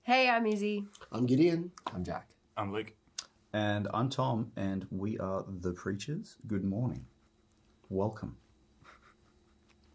Hey, I'm Izzy. I'm Gideon. I'm Jack. I'm Luke. And I'm Tom, and we are the Preatures. Good morning. Welcome.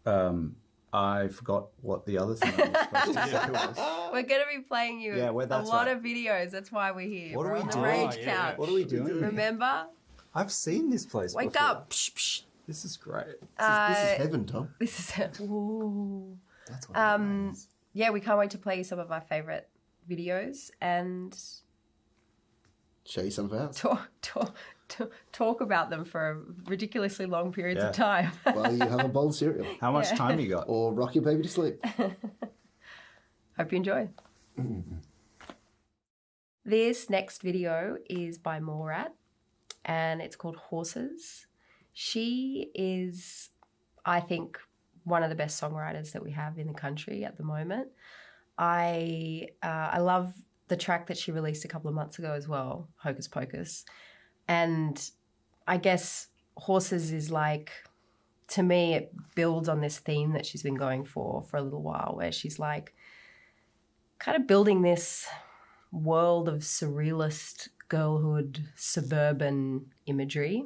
I forgot what the other thing I was supposed to say was. We're going to be playing you a lot of videos. That's why we're here. What are we're we on the doing? Rage Yeah. Couch. What are we doing? Remember? I've seen this place Wake before. up. Psh, psh. This is great. This is heaven, Tom. This is it. Ooh. That's what it is. Yeah, we can't wait to play you some of our favourite videos and Show you some of ours. talk about them for ridiculously long periods of time. While you have a bowl of cereal. How much time you got? Or rock your baby to sleep. Hope you enjoy. This next video is by Morat and it's called Horses. She is, I think, one of the best songwriters that we have in the country at the moment. I love the track that she released a couple of months ago as well, Hocus Pocus. And I guess Horses is like, to me, it builds on this theme that she's been going for a little while, where she's like kind of building this world of surrealist girlhood, suburban imagery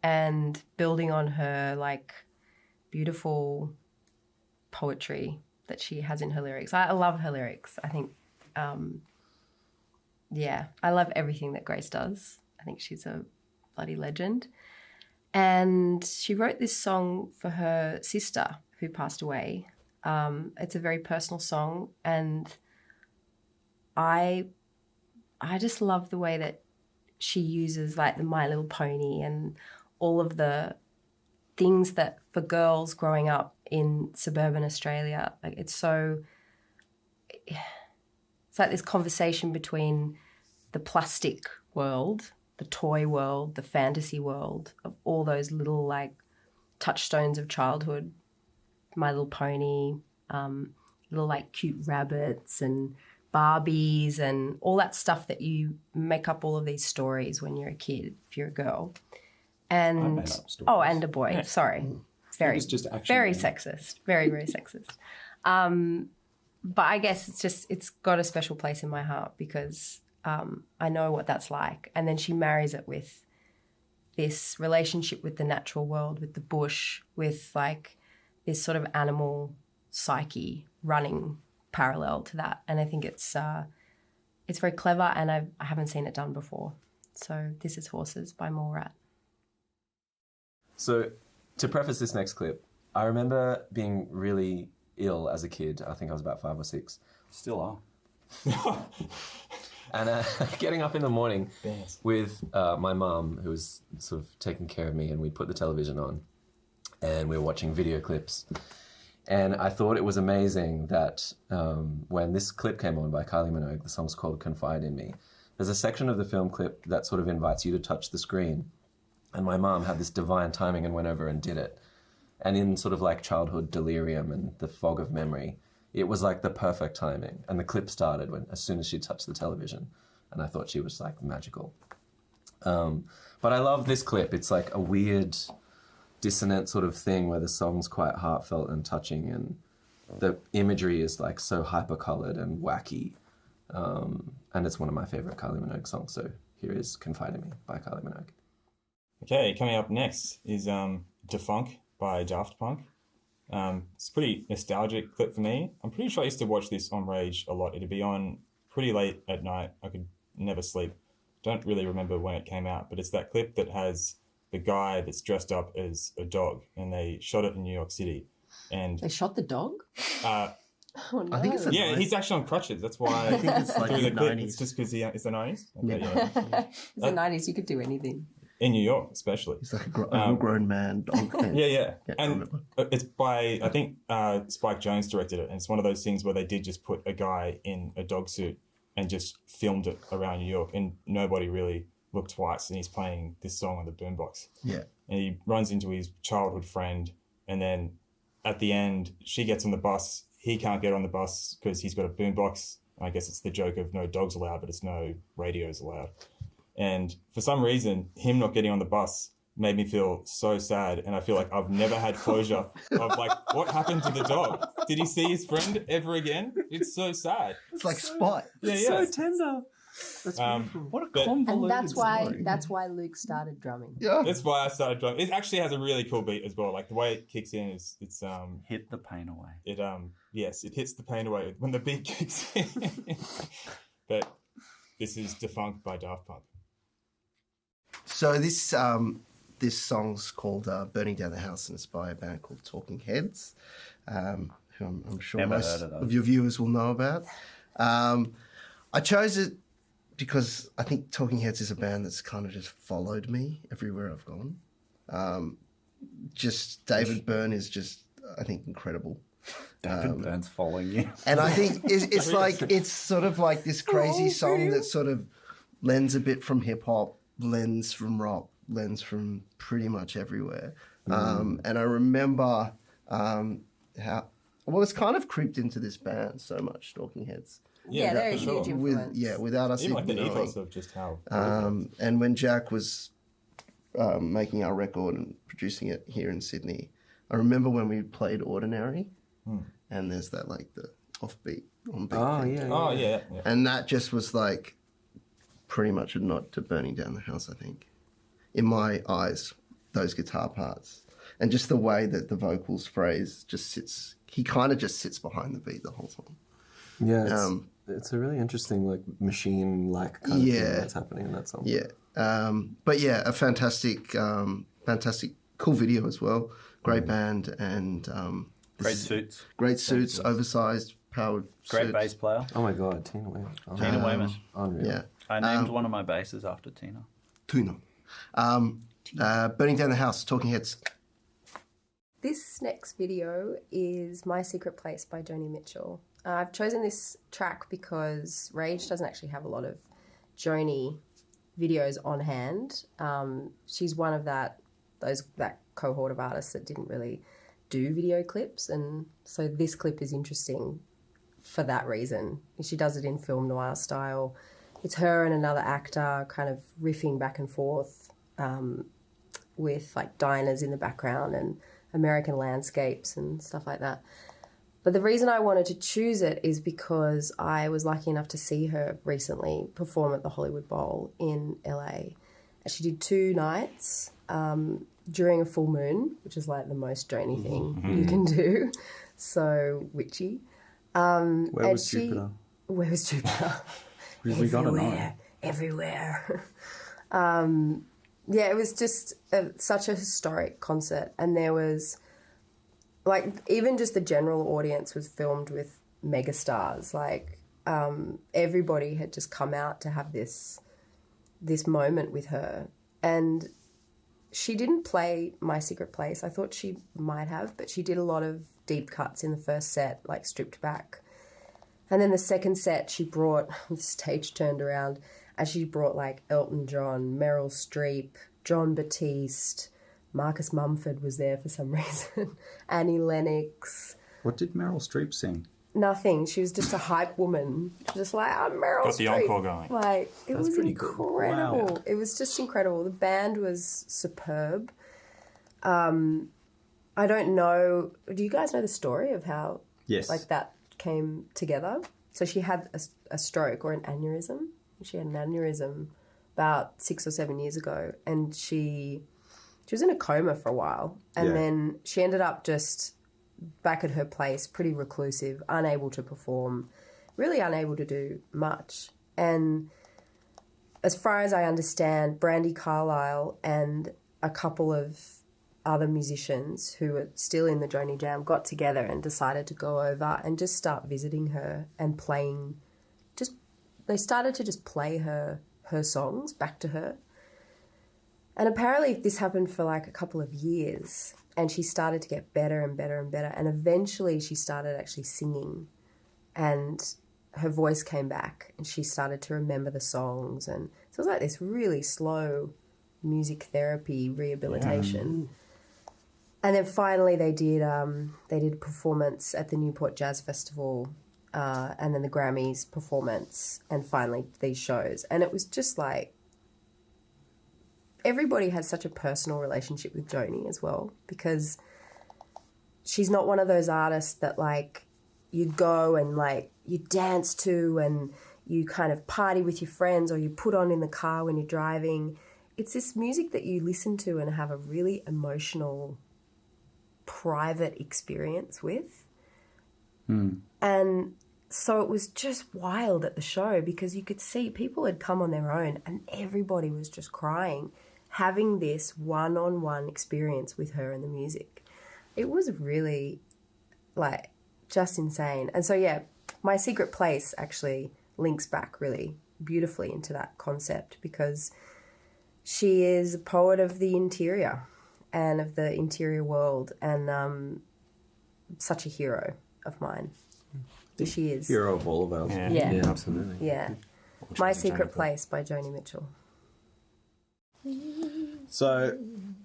and building on her like beautiful poetry that she has in her lyrics. I love her lyrics. I think, I love everything that Grace does. I think she's a bloody legend. And she wrote this song for her sister who passed away. It's a very personal song, and I just love the way that she uses like the My Little Pony and all of the things that for girls growing up in suburban Australia, like it's like this conversation between the plastic world, the toy world, the fantasy world of all those little like touchstones of childhood, My Little Pony, little like cute rabbits and Barbies and all that stuff that you make up all of these stories when you're a kid, if you're a girl. And I made up stories. and a boy. Yeah. Sorry, very sexist. Very sexist. But I guess it's got a special place in my heart because I know what that's like. And then she marries it with this relationship with the natural world, with the bush, with like this sort of animal psyche running parallel to that. And I think it's very clever, and I haven't seen it done before. So this is Horses by Morat. So, to preface this next clip, I remember being really ill as a kid. I think I was about 5 or 6. Still are. And getting up in the morning with my mum, who was sort of taking care of me, and we put the television on, and we were watching video clips. And I thought it was amazing that when this clip came on by Kylie Minogue, the song's called Confide in Me, there's a section of the film clip that sort of invites you to touch the screen. And my mom had this divine timing and went over and did it. And in sort of like childhood delirium and the fog of memory, it was like the perfect timing. And the clip started as soon as she touched the television. And I thought she was like magical. But I love this clip. It's like a weird, dissonant sort of thing where the song's quite heartfelt and touching, and the imagery is like so hyper-colored and wacky. And it's one of my favorite Kylie Minogue songs. So here is Confide in Me by Kylie Minogue. Okay, coming up next is Defunk by Daft Punk. It's a pretty nostalgic clip for me. I'm pretty sure I used to watch this on Rage a lot. It'd be on pretty late at night. I could never sleep. Don't really remember when it came out, but it's that clip that has the guy that's dressed up as a dog, and they shot it in New York City. And They shot the dog? Oh, no. I think it's the yeah, he's actually on crutches. That's why I think it's like the 90s. It's just because it's the 90s? Okay, Yeah. It's the 90s. You could do anything. In New York, especially. He's like a overgrown man dog thing. Yeah. I And remember. it's by, I think Spike Jonze directed it. And it's one of those things where they did just put a guy in a dog suit and just filmed it around New York. And nobody really looked twice. And he's playing this song on the boombox. Yeah. And he runs into his childhood friend. And then at the end, she gets on the bus. He can't get on the bus because he's got a boombox. I guess it's the joke of no dogs allowed, but it's no radios allowed. And for some reason, him not getting on the bus made me feel so sad, and I feel like I've never had closure of like what happened to the dog. Did he see his friend ever again? It's so sad. It's like Spot. Yeah, It's yeah. so tender. That's beautiful. What a But- convoluted And story. that's why Luke started drumming. Yeah. That's why I started drumming. It actually has a really cool beat as well. Like the way it kicks in is Hit the pain away. yes, it hits the pain away when the beat kicks in. But this is Defunct by Daft Punk. So this song's called "Burning Down the House" and it's by a band called Talking Heads, who I'm sure Never most heard of those. of your viewers will know about. I chose it because I think Talking Heads is a band that's kind of just followed me everywhere I've gone. Just David Byrne is just, I think, incredible. David Byrne's following you. And I think it's like, it's sort of like this crazy song that sort of lends a bit from hip hop, lends from rock, lends from pretty much everywhere. And I remember it's kind of creeped into this band so much, Talking Heads. Yeah, they're a for sure. huge influence. Without us Even even like the knowing. ethos of just how. And when Jack was making our record and producing it here in Sydney, I remember when we played Ordinary, and there's that like the offbeat, on-beat Oh, thing. yeah. Oh yeah. And that just was like pretty much a nod to Burning Down the House, I think. In my eyes, those guitar parts. And just the way that the vocals phrase just sits, he kind of just sits behind the beat the whole song. Yeah, it's a really interesting, like, machine-like kind of thing Yeah. that's happening in that song. Yeah. But yeah, a fantastic, cool video as well. Great band and Great suits. great suits, oversized, powered Great suits. bass player. Oh my God, Tina Weymouth. Oh, Tina Weymouth. Unreal. Yeah. I named one of my basses after Tina. Tuna. Burning Down the House, Talking Heads. This next video is My Secret Place by Joni Mitchell. I've chosen this track because Rage doesn't actually have a lot of Joni videos on hand. She's one of that cohort of artists that didn't really do video clips, and so this clip is interesting for that reason. She does it in film noir style. It's her and another actor kind of riffing back and forth with like diners in the background and American landscapes and stuff like that. But the reason I wanted to choose it is because I was lucky enough to see her recently perform at the Hollywood Bowl in LA. She did 2 nights during a full moon, which is like the most Joni thing you can do. So witchy. Where was Jupiter? Where was Jupiter? Because we got to know. Everywhere. Yeah, it was just such a historic concert, and there was like even just the general audience was filmed with megastars. Like everybody had just come out to have this moment with her, and she didn't play My Secret Place. I thought she might have, but she did a lot of deep cuts in the first set, like stripped back. And then the second set, she brought the stage turned around, and she brought like Elton John, Meryl Streep, John Batiste, Marcus Mumford was there for some reason, Annie Lennox. What did Meryl Streep sing? Nothing. She was just a hype woman. She was just like, I'm Meryl Got the Streep. encore going. Like, it That's was pretty good. incredible. Wow. It was just incredible. The band was superb. I don't know. Do you guys know the story of how Yes. like that came together? So she had a stroke or an aneurysm. She had an aneurysm about 6 or 7 years ago, and she was in a coma for a while, and Yeah. then she ended up just back at her place, pretty reclusive, unable to perform, really unable to do much. And as far as I understand, Brandi Carlile and a couple of other musicians who were still in the Joni Jam got together and decided to go over and just start visiting her and playing. They started to just play her songs back to her. And apparently this happened for like a couple of years, and she started to get better and better and better, and eventually she started actually singing, and her voice came back and she started to remember the songs, and so it was like this really slow music therapy rehabilitation. And then finally they did a performance at the Newport Jazz Festival, and then the Grammys performance, and finally these shows. And it was just like everybody has such a personal relationship with Joni as well, because she's not one of those artists that like you go and like you dance to and you kind of party with your friends or you put on in the car when you're driving. It's this music that you listen to and have a really emotional, private experience with. And so it was just wild at the show because you could see people had come on their own and everybody was just crying, having this one-on-one experience with her and the music. It was really, like, just insane. And so, yeah, My Secret Place actually links back really beautifully into that concept because she is a poet of the interior and of the interior world and such a hero of mine. She is. Hero of all of ours. Yeah. Absolutely. Yeah. My Secret Place by Joni Mitchell. So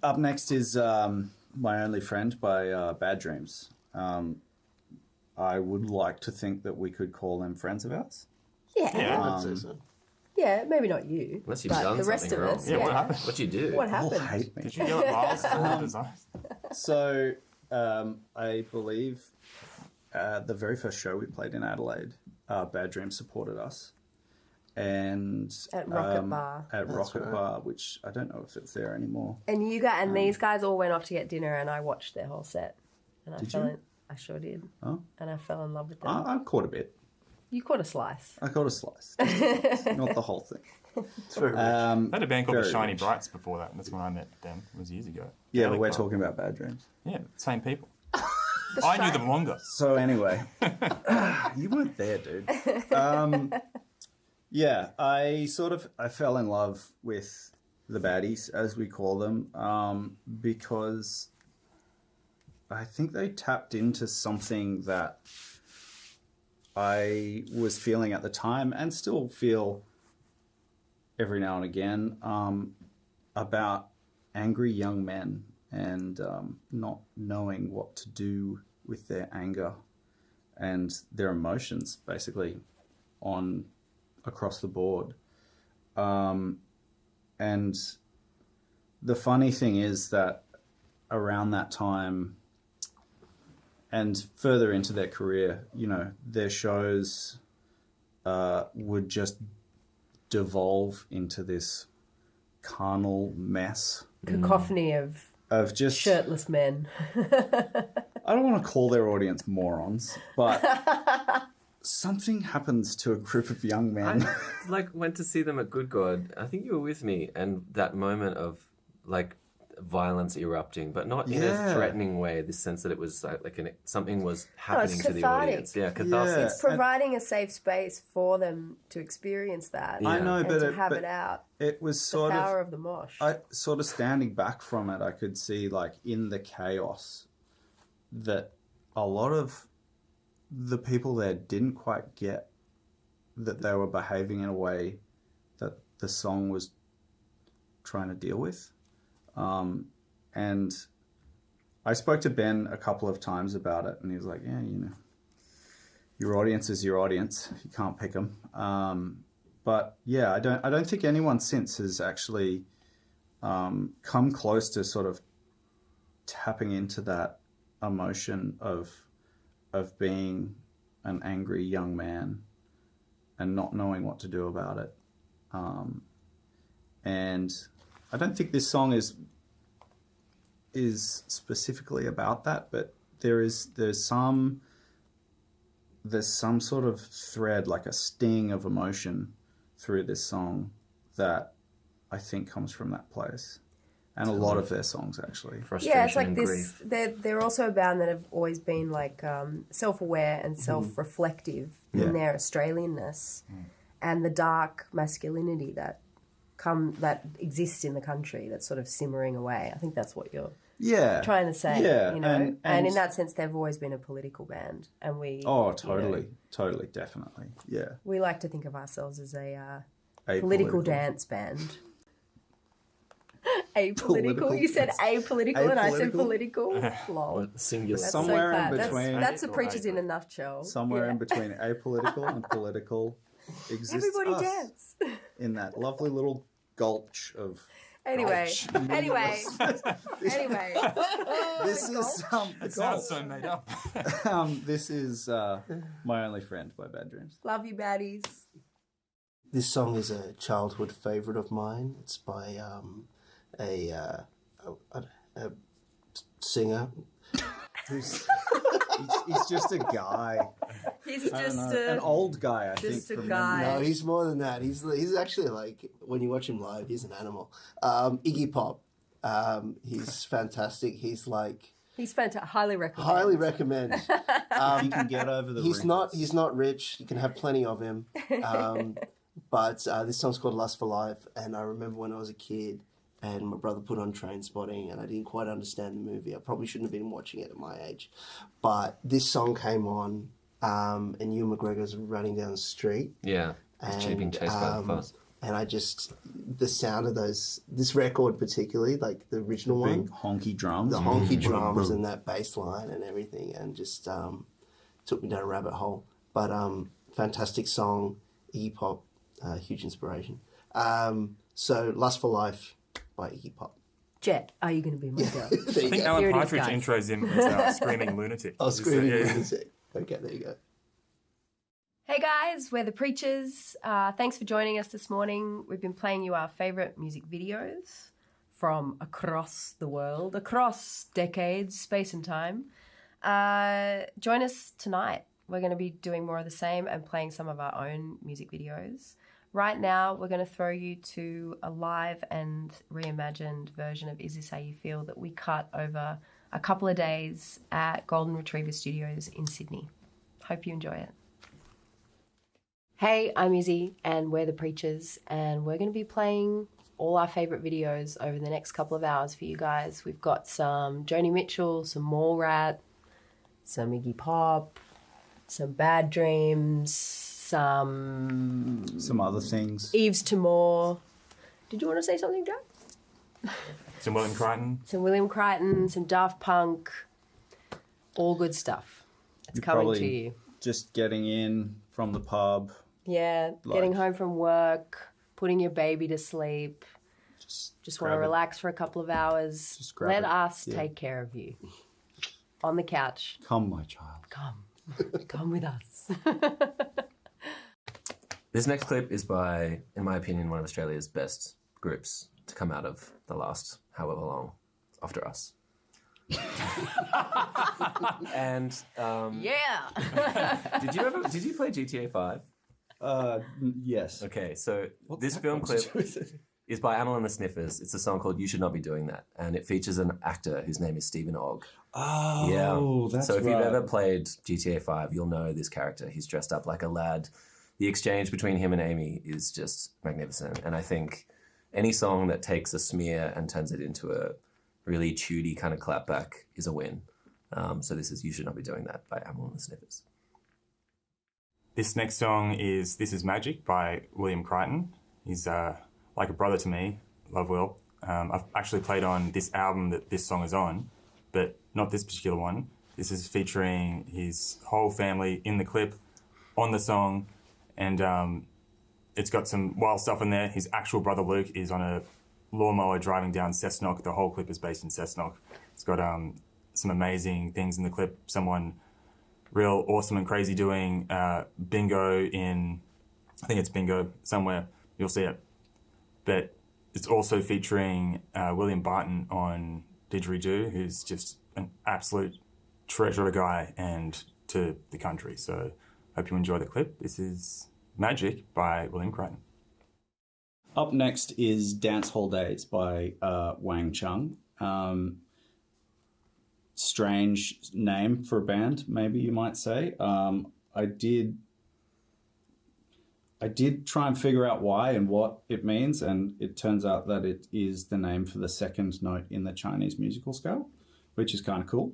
up next is My Only Friend by Bad Dreams. I would like to think that we could call them friends of ours. Yeah. I'd say so. Yeah, maybe not you. Unless you've but done the rest something of wrong. us. Yeah, what happened? What'd you do? What People happened? hate me. Did you yell at Miles for the design? So I believe the very first show we played in Adelaide, Bad Dreams supported us. And At Rocket Bar. At Rocket Bar, which I don't know if it's there anymore. And you got and these guys all went off to get dinner, and I watched their whole set. And I Did fell you? in. I sure did. Oh. And I fell in love with them. I caught a bit. You caught a slice. I caught a slice. Not the whole thing. It's very rich. I had a band called the Very Shiny rich. Brights before that. That's when I met them. It was years ago. Yeah, but Gaelic we're pub. talking about Bad Dreams. Yeah, same people. I knew them longer. So anyway, you weren't there, dude. Yeah, I fell in love with the baddies, as we call them, because I think they tapped into something that I was feeling at the time and still feel every now and again about angry young men and not knowing what to do with their anger and their emotions, basically, across the board. And the funny thing is that around that time and further into their career, you know, their shows would just devolve into this carnal mess Cacophony of just shirtless men. I don't want to call their audience morons, but something happens to a group of young men. I went to see them at Good God. I think you were with me, and that moment of like violence erupting, but not in a Yeah. threatening way. This sense that it was something was happening to the cathartic. audience. Yeah, catharsis. Yeah. It's providing a safe space for them to experience that. I know, and but to have but it out. it was The sort power of the mosh. I sort of standing back from it, I could see like in the chaos that a lot of the people there didn't quite get that they were behaving in a way that the song was trying to deal with. And I spoke to Ben a couple of times about it, and he was like, yeah, you know, your audience is your audience. You can't pick them. But yeah, I don't think anyone since has actually come close to sort of tapping into that emotion of being an angry young man and not knowing what to do about it. And I don't think this song is specifically about that, but there's some sort of thread, like a sting of emotion through this song that I think comes from that place. And a lot of their songs, actually. Frustration Yeah, it's like and this. grief. They're also a band that have always been like self-aware and self-reflective Yeah. in their Australianness and the dark masculinity that exists in the country that's sort of simmering away. I think that's what you're Yeah. trying to say. Yeah, you know, and in that sense, they've always been a political band, and we. Oh, you totally. know, Totally, definitely. Yeah. we like to think of ourselves as a Apolitical. political dance band. Apolitical. Political. You said apolitical, and I said Apolitical? political. Lol. Singular. That's Somewhere so in bad. between. That's the Preachers in a nutshell. Somewhere Yeah. in between apolitical and political exists Everybody us dance. in that lovely little gulch of Anyway. This is It sounds so made up. this is My Only Friend by Bad Dreams. Love you, baddies. This song is a childhood favourite of mine. It's by a singer who's He's just a guy. He's just An old guy, I think. just a from guy. no, he's more than that. He's actually like when you watch him live, he's an animal. Iggy Pop. He's fantastic. He's like He's fantastic. Highly recommend. highly recommend. You can get over the He's wrinkles. not rich. You can have plenty of him. But this song's called Lust for Life, and I remember when I was a kid and my brother put on Trainspotting and I didn't quite understand the movie. I probably shouldn't have been watching it at my age. But this song came on and Ewan McGregor's running down the street. Yeah. He's being chased by the bus. And the sound of this record particularly, like the original one, Big honky drums. the honky drums and that bass line and everything, and just took me down a rabbit hole. But fantastic song, Iggy Pop, huge inspiration. So Lust for Life by Iggy Pop. Jet, are you going to be my girl? There you I think go. Alan Here it is, Partridge guys. intros him as Screaming Lunatic. Oh, Screaming Yeah. Lunatic. Okay, there you go. Hey guys, we're the Preachers. Thanks for joining us this morning. We've been playing you our favourite music videos from across the world, across decades, space and time. Join us tonight. We're going to be doing more of the same and playing some of our own music videos. Right now, we're going to throw you to a live and reimagined version of Is This How You Feel that we cut over a couple of days at Golden Retriever Studios in Sydney. Hope you enjoy it. Hey, I'm Izzy, and we're the Preachers, and we're going to be playing all our favourite videos over the next couple of hours for you guys. We've got some Joni Mitchell, some Mallrat, some Iggy Pop, some Bad Dreams, some other things. Eves Tamor. Did you want to say something, Joe? Some William Crichton. Some William Crichton, some Daft Punk, all good stuff. It's coming to you. Just getting in from the pub. Yeah, getting home from work, putting your baby to sleep. Just want to grab it. relax for a couple of hours. Just grab Let it. us Yeah. take care of you. On the couch. Come, my child. Come with us. This next clip is by, in my opinion, one of Australia's best groups to come out of the last however long after us. And Yeah. did you play GTA 5? Yes. Okay, so this film clip is by Amyl and the Sniffers. It's a song called You Should Not Be Doing That, and it features an actor whose name is Stephen Ogg. Oh, Yeah. that's So if you've right. ever played GTA 5, you'll know this character. He's dressed up like a lad. The exchange between him and Amy is just magnificent. And I think any song that takes a smear and turns it into a really tooty kind of clapback is a win. So this is You Should Not Be Doing That by Amyl and the Sniffers. This next song is This Is Magic by William Crichton. He's like a brother to me. Love Will. I've actually played on this album that this song is on, but not this particular one. This is featuring his whole family in the clip, on the song, and it's got some wild stuff in there. His actual brother Luke is on a lawnmower driving down Cessnock. The whole clip is based in Cessnock. It's got some amazing things in the clip. Someone real awesome and crazy doing bingo in, I think it's bingo somewhere. You'll see it. But it's also featuring William Barton on Didgeridoo, who's just an absolute treasure of a guy and to the country. So hope you enjoy the clip. This is Magic by William Crichton. Up next is Dance Hall Days by Wang Chung. Strange name for a band, maybe you might say. I did try and figure out why and what it means, and it turns out that it is the name for the second note in the Chinese musical scale, which is kind of cool.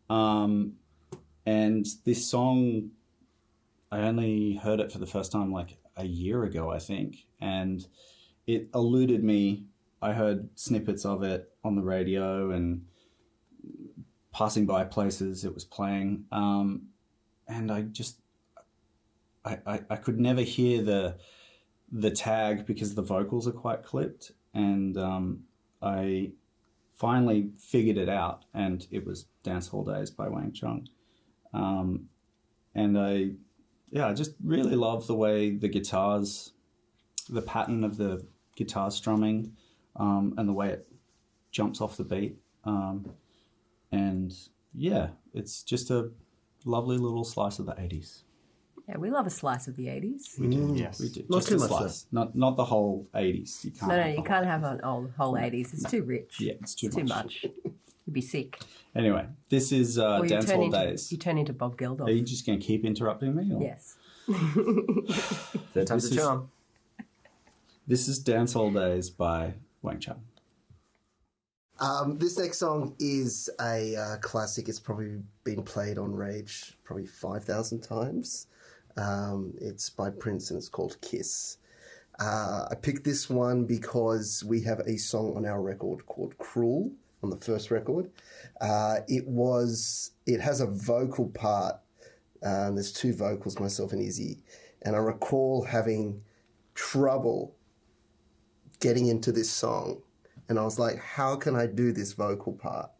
And this song, I only heard it for the first time like a year ago, I think, and it eluded me. I heard snippets of it on the radio and passing by places it was playing, and I could never hear the tag because the vocals are quite clipped, and I finally figured it out, and it was Dance Hall Days by Wang Chung. And I just really love the way the guitars, the pattern of the guitar strumming, and the way it jumps off the beat. And yeah, it's just a lovely little slice of the 80s. Yeah, we love a slice of the 80s. We do, Yes. we do. Not Just too a much, slice. Not the whole 80s. You can't. No, have you the can't have an whole 80s. It's too rich. Yeah, it's too Too much. much. You'd be sick. Anyway, this is Or you Dance turn Hall into Days. you turn into Bob Are Geldof. you just going to keep interrupting me? Or? Yes. Third time's This a is- charm. This is Dance Hall Days by Wang Chung. This next song is a classic. It's probably been played on Rage probably 5,000 times. It's by Prince and it's called Kiss. I picked this one because we have a song on our record called Cruel on the first record. It has a vocal part. There's two vocals, myself and Izzy. And I recall having trouble getting into this song. And I was like, how can I do this vocal part?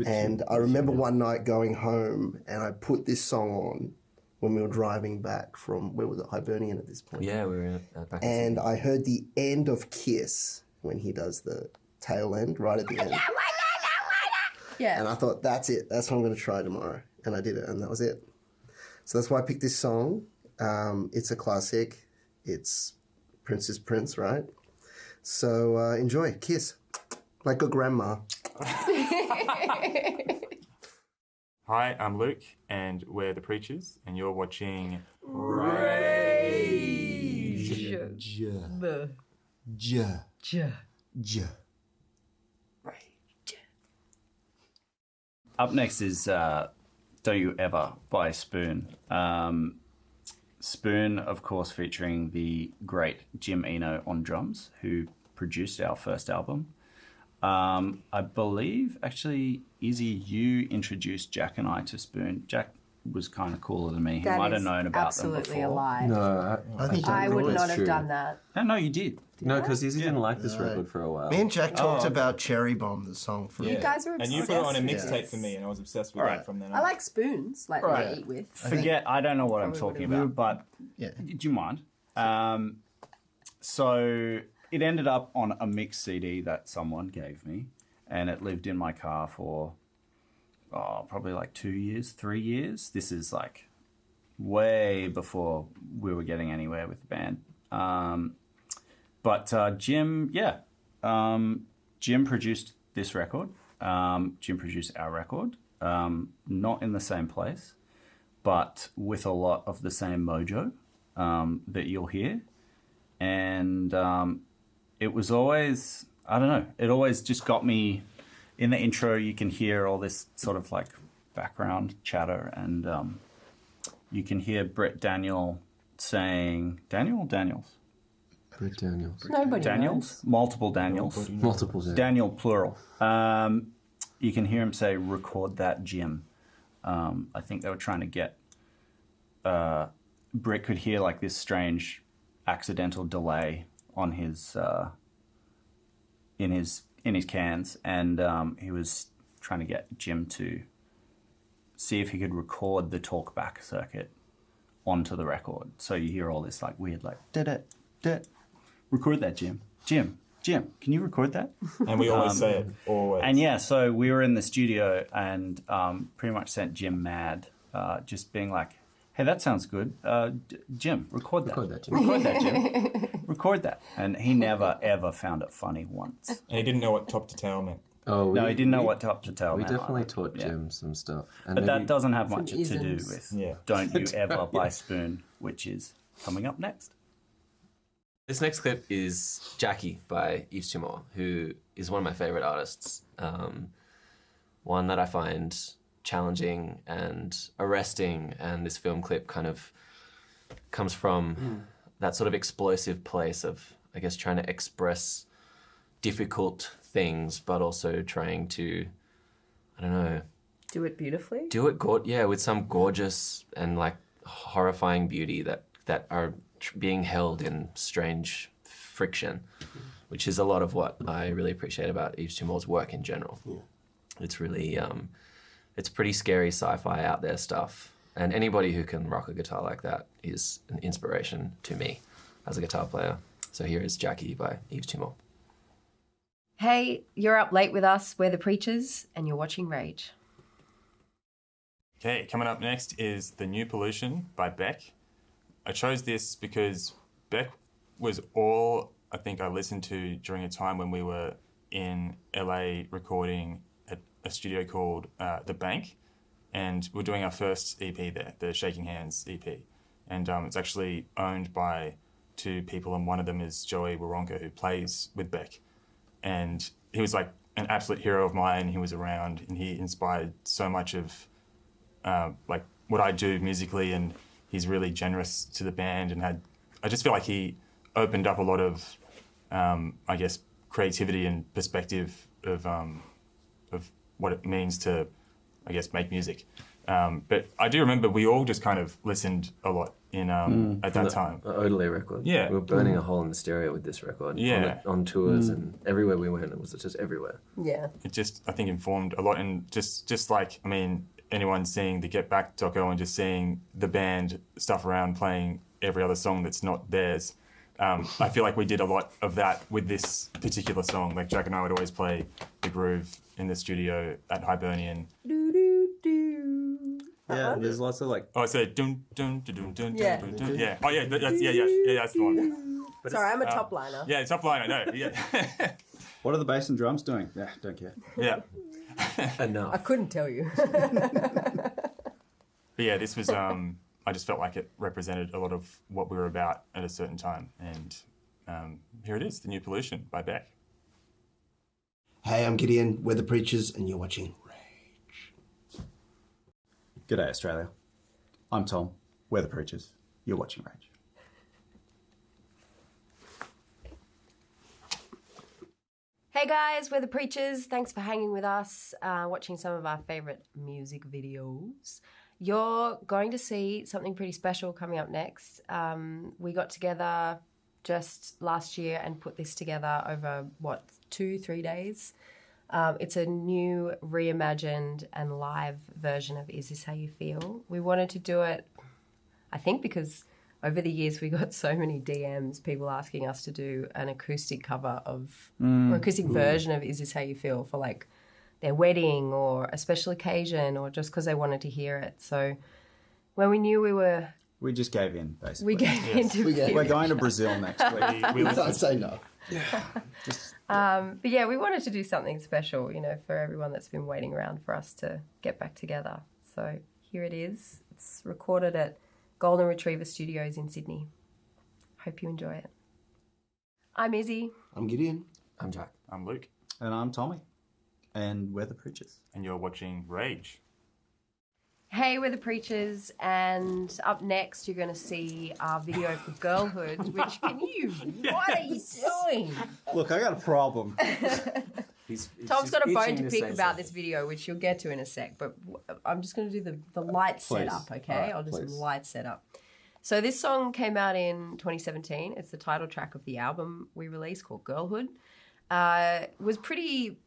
And I remember one night going home and I put this song on when we were driving back from, where was it, Hibernian at this point. Yeah, we were back in And I heard the end of Kiss when he does the tail end right at the end. Yeah. And I thought, that's it. That's what I'm going to try tomorrow. And I did it, and that was it. So that's why I picked this song. It's a classic. It's Prince's Prince, right? So enjoy. Kiss. Like a grandma. Hi, I'm Luke, and we're the Preachers, and you're watching Up next is Don't You Ever by Spoon. Spoon, of course, featuring the great Jim Eno on drums, who produced our first album. I believe, actually, Izzy, you introduced Jack and I to Spoon. Jack was kind of cooler than me. He That might have is known about absolutely them before. a lie. No, I think I would it's not have true. done that. No, you did. No, because Izzy didn't like this record for a while. Me and Jack talked about Cherry Bomb, the song for You guys were and obsessed. you put it on a with mixtape this. for me, and I was obsessed with Alright. that from then on. I like spoons, like Right. to eat with. Forget, I don't know what I'm Probably talking would've about, but Yeah. do you mind? So it ended up on a mix CD that someone gave me, and it lived in my car for probably like 2 years, 3 years. This is like way before we were getting anywhere with the band. But Jim produced this record. Jim produced our record, not in the same place, but with a lot of the same mojo that you'll hear. And it was always, I don't know, it always just got me. In the intro, you can hear all this sort of like background chatter, and you can hear Brett Daniel saying, Daniel or Daniels? Brett Daniels. Nobody Daniels? Multiple Daniels. Multiple Daniels. Daniel, plural. You can hear him say, record that, Jim. I think they were trying to get... Brett could hear like this strange accidental delay on his... in his cans, and he was trying to get Jim to see if he could record the talkback circuit onto the record. So you hear all this like weird like da-da. Record that, Jim. Jim, can you record that? And we always say it, always. And yeah, so we were in the studio and pretty much sent Jim mad, just being like, hey, that sounds good. Jim, record that. Record that, Jim. Record that, Jim. Record that. And he never, ever found it funny once. And he didn't know what top to tail meant. Oh, No, he didn't know what top to tell We meant definitely either. taught Yeah. Jim some stuff. And But maybe- that doesn't have Some much to do isms. with Yeah. Don't You Ever by Spoon, which is coming up next. This next clip is Jackie by Yves Tumor, who is one of my favorite artists. One that I find challenging and arresting, and this film clip kind of comes from that sort of explosive place of, I guess, trying to express difficult things, but also trying to, I don't know, Do it beautifully. do it with some gorgeous and like horrifying beauty that are being held in strange friction. which is a lot of what I really appreciate about Yves Tumor's work in general. Yeah. It's really, it's pretty scary sci-fi out there stuff. And anybody who can rock a guitar like that is an inspiration to me as a guitar player. So here is Jackie by Yves Tumor. Hey, you're up late with us. We're the Preachers, and you're watching Rage. Okay, coming up next is The New Pollution by Beck. I chose this because Beck was all I think I listened to during a time when we were in LA recording at a studio called The Bank, and we're doing our first EP there, the Shaking Hands EP. And it's actually owned by two people, and one of them is Joey Waronker, who plays with Beck. And he was like an absolute hero of mine. He was around, and he inspired so much of like what I do musically, and he's really generous to the band, and I just feel like he opened up a lot of, I guess, creativity and perspective of what it means to, I guess, make music. But I do remember we all just kind of listened a lot in at that time. The Odelay record. Yeah. We were burning a hole in the stereo with this record. Yeah. On tours and everywhere we went, it was just everywhere. Yeah. It just, I think, informed a lot. And just like, I mean, anyone seeing the Get Back doco and just seeing the band stuff around playing every other song that's not theirs, I feel like we did a lot of that with this particular song. Like Jack and I would always play the groove in the studio at Hibernian. Yeah, there's lots of like. Oh, it's a dun dun dun dun dun Yeah. dun dun. Yeah. Oh, yeah. That's the one. Sorry, I'm a top liner. Yeah, top line. I know. Yeah. What are the bass and drums doing? Yeah, don't care. Yeah. Enough. I couldn't tell you. But yeah, this was. I just felt like it represented a lot of what we were about at a certain time, and here it is, The New Pollution by Beck. Hey, I'm Gideon. We're the Preachers, and you're watching Rage. G'day, Australia. I'm Tom. We're the Preachers. You're watching Rage. Hey guys, we're the Preachers. Thanks for hanging with us, watching some of our favourite music videos. You're going to see something pretty special coming up next. We got together just last year and put this together over, 2-3 days. It's a new reimagined and live version of Is This How You Feel? We wanted to do it, I think, because over the years we got so many DMs, people asking us to do an acoustic cover of, or acoustic version of Is This How You Feel for like their wedding or a special occasion or just because they wanted to hear it. So when we knew We just gave in, basically. we gave into We're going to Brazil next week. We Can't listened. say no. but yeah, we wanted to do something special, for everyone that's been waiting around for us to get back together. So here it is. It's recorded at Golden Retriever Studios in Sydney. Hope you enjoy it. I'm Izzy. I'm Gideon. I'm Jack. I'm Luke, And I'm Tommy. And we're the Preachers. and you're watching Rage. Hey, we're the Preachers, and up next you're going to see our video for Girlhood, which what are you doing? Look, I got a problem. He's Tom's just got a bone itching to pick say about something. this video, which you'll get to in a sec, but I'm just going to do the light setup, okay? All right, I'll do please. some light setup. So this song came out in 2017. It's the title track of the album we released called Girlhood. It was pretty,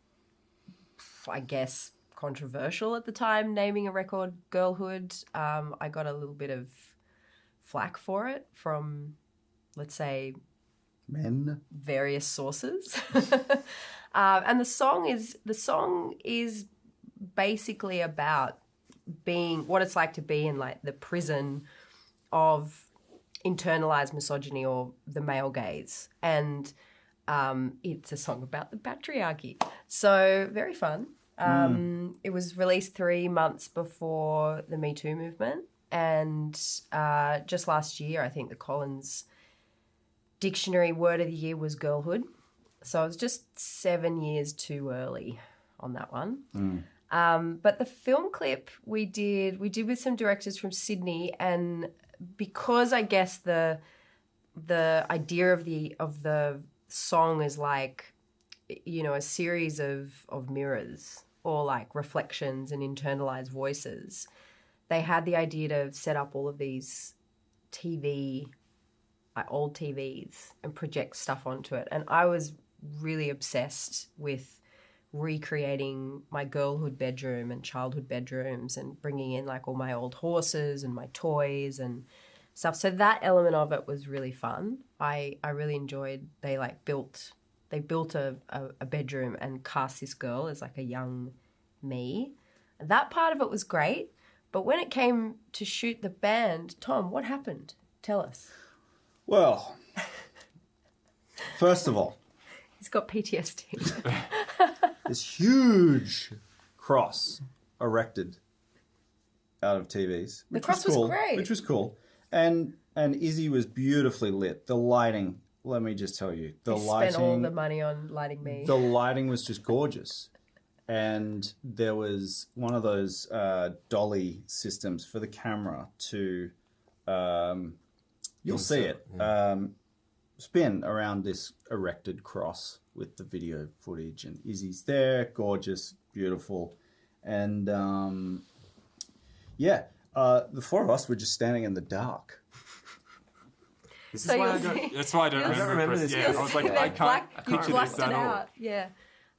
I guess, controversial at the time, naming a record Girlhood. I got a little bit of flack for it from, let's say, Men. various sources. And the song is basically about being what it's like to be in like the prison of internalized misogyny or the male gaze. And it's a song about the patriarchy. So very fun. It was released 3 months before the Me Too movement. And just last year, I think the Collins Dictionary word of the year was girlhood. So it was just 7 years too early on that one. But the film clip we did with some directors from Sydney, and because I guess the idea of the song is like, a series of mirrors or like reflections and internalized voices, they had the idea to set up all of these old TVs and project stuff onto it. And I was really obsessed with recreating my girlhood bedroom and childhood bedrooms and bringing in like all my old horses and my toys and stuff. So that element of it was really fun. I really enjoyed. They built a bedroom and cast this girl as like a young me. That part of it was great. But when it came to shoot the band, Tom, what happened? Tell us. Well, first of all, He's got PTSD. this huge cross erected out of TVs. The cross was great. Which was cool. And Izzy was beautifully lit. The lighting, let me just tell you, Spent all the money on lighting me. The lighting was just gorgeous. And there was one of those dolly systems for the camera to, you'll see it, spin around this erected cross with the video footage. And Izzy's there, gorgeous, beautiful. And the four of us were just standing in the dark. That's why I don't remember this. Yeah, I was like, I can't picture this at all. Yeah.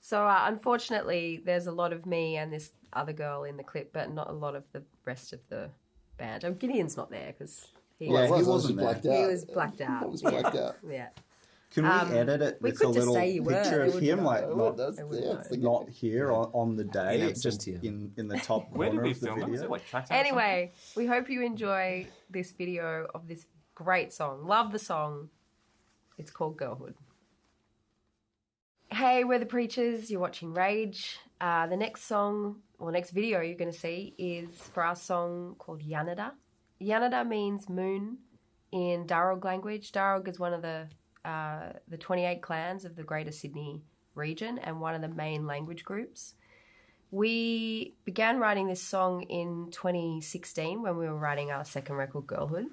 So unfortunately, there's a lot of me and this other girl in the clip, but not a lot of the rest of the band. Gideon's not there because he wasn't there. blacked out. He was blacked out. I was blacked out. Yeah. Can we edit it we with could a just little say you were. picture They of would him, know. like not here on the day, In just absentia. in the top Where did corner we of the film it? Was video? it like Trackhouse or something? Anyway, we hope you enjoy this video of this great song. Love the song. It's called Girlhood. Hey, we're the Preachers. You're watching Rage. The next video you're going to see is for our song called Yanada. Yanada means moon in Darug language. Darug is one of the 28 clans of the Greater Sydney region and one of the main language groups. We began writing this song in 2016 when we were writing our second record, Girlhood.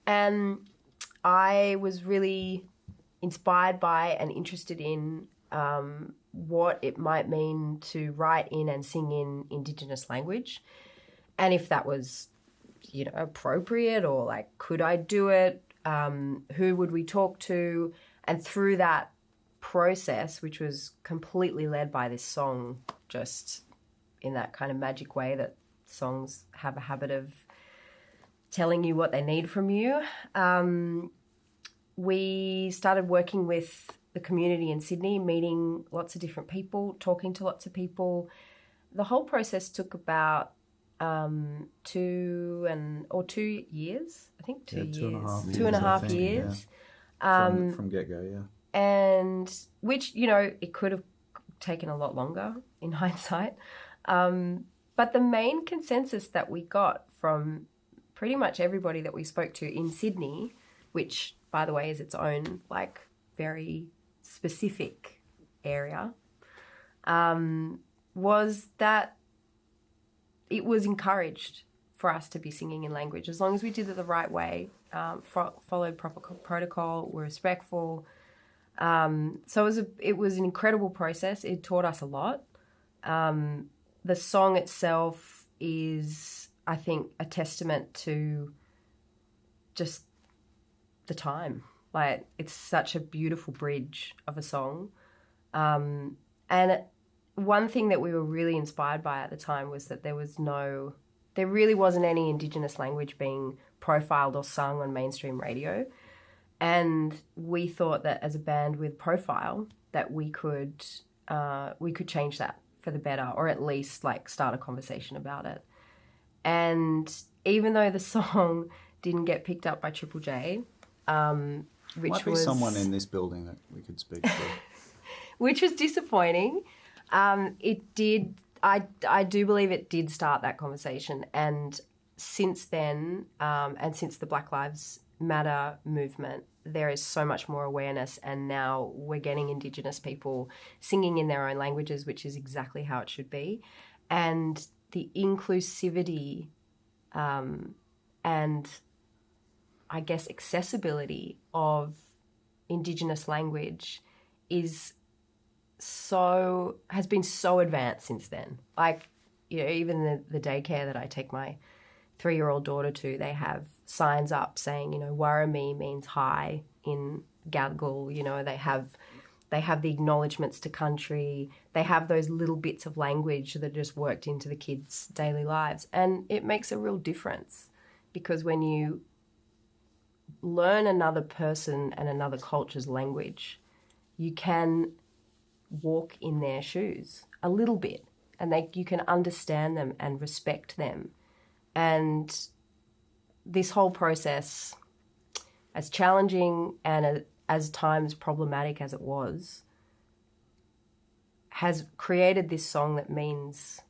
And I was really inspired by and interested in what it might mean to write in and sing in Indigenous language. And if that was, appropriate or like, could I do it? Who would we talk to? And through that process, which was completely led by this song, just in that kind of magic way that songs have a habit of telling you what they need from you, we started working with the community in Sydney, meeting lots of different people, talking to lots of people. The whole process took about 2 years. I think 2 years. 2.5 years. From get-go, yeah. And which, it could have taken a lot longer in hindsight. But the main consensus that we got from pretty much everybody that we spoke to in Sydney, which, by the way, is its own, very specific area, was that it was encouraged for us to be singing in language as long as we did it the right way, followed proper protocol, were respectful. So it was an incredible process. It taught us a lot. The song itself is, I think, a testament to just the time. It's such a beautiful bridge of a song. And one thing that we were really inspired by at the time was that there really wasn't any Indigenous language being profiled or sung on mainstream radio. And we thought that as a band with profile that we could change that for the better, or at least start a conversation about it. And even though the song didn't get picked up by Triple J, which Might be someone in this building that we could speak to. which was disappointing. It did. I do believe it did start that conversation, and since then, and since the Black Lives Matter movement, there is so much more awareness, and now we're getting Indigenous people singing in their own languages, which is exactly how it should be, and the inclusivity, and I guess accessibility of Indigenous language has been so advanced since then. Even the daycare that I take my 3-year-old daughter to, they have signs up saying, Warami means hi in Gadigal. They have They have the acknowledgements to country. They have those little bits of language that are just worked into the kids' daily lives. And it makes a real difference, because when you learn another person and another culture's language, you can walk in their shoes a little bit, and you can understand them and respect them. And this whole process, as challenging and as times problematic as it was, has created this song that means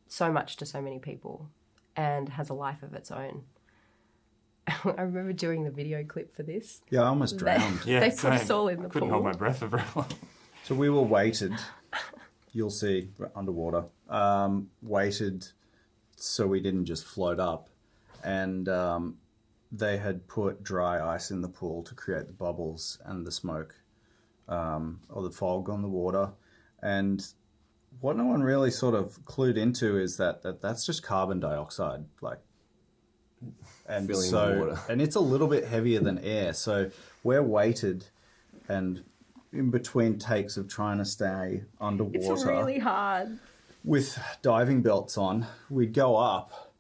so much to so many people and has a life of its own. I remember doing the video clip for this. Yeah, I almost drowned. They put us all in the couldn't pool. hold my breath for very long. So we were weighted. You'll see underwater. Weighted so we didn't just float up. And they had put dry ice in the pool to create the bubbles and the smoke, or the fog on the water. And what no one really sort of clued into is that's just carbon dioxide, and Filling the water. and it's a little bit heavier than air. So we're weighted, and in between takes of trying to stay underwater, It's really hard. with diving belts on, we'd go up,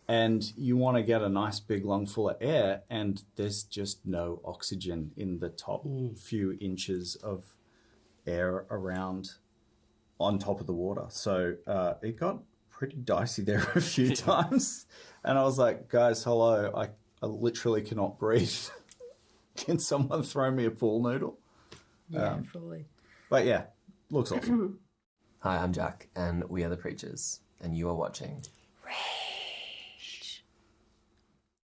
and you want to get a nice big lungful of air, and there's just no oxygen in the top few inches of air around on top of the water. So it got pretty dicey there a few times. And I was like, guys, hello, I literally cannot breathe. Can someone throw me a pool noodle? Yeah, fully. But yeah, looks awesome. Hi, I'm Jack, and we are the Preachers, and you are watching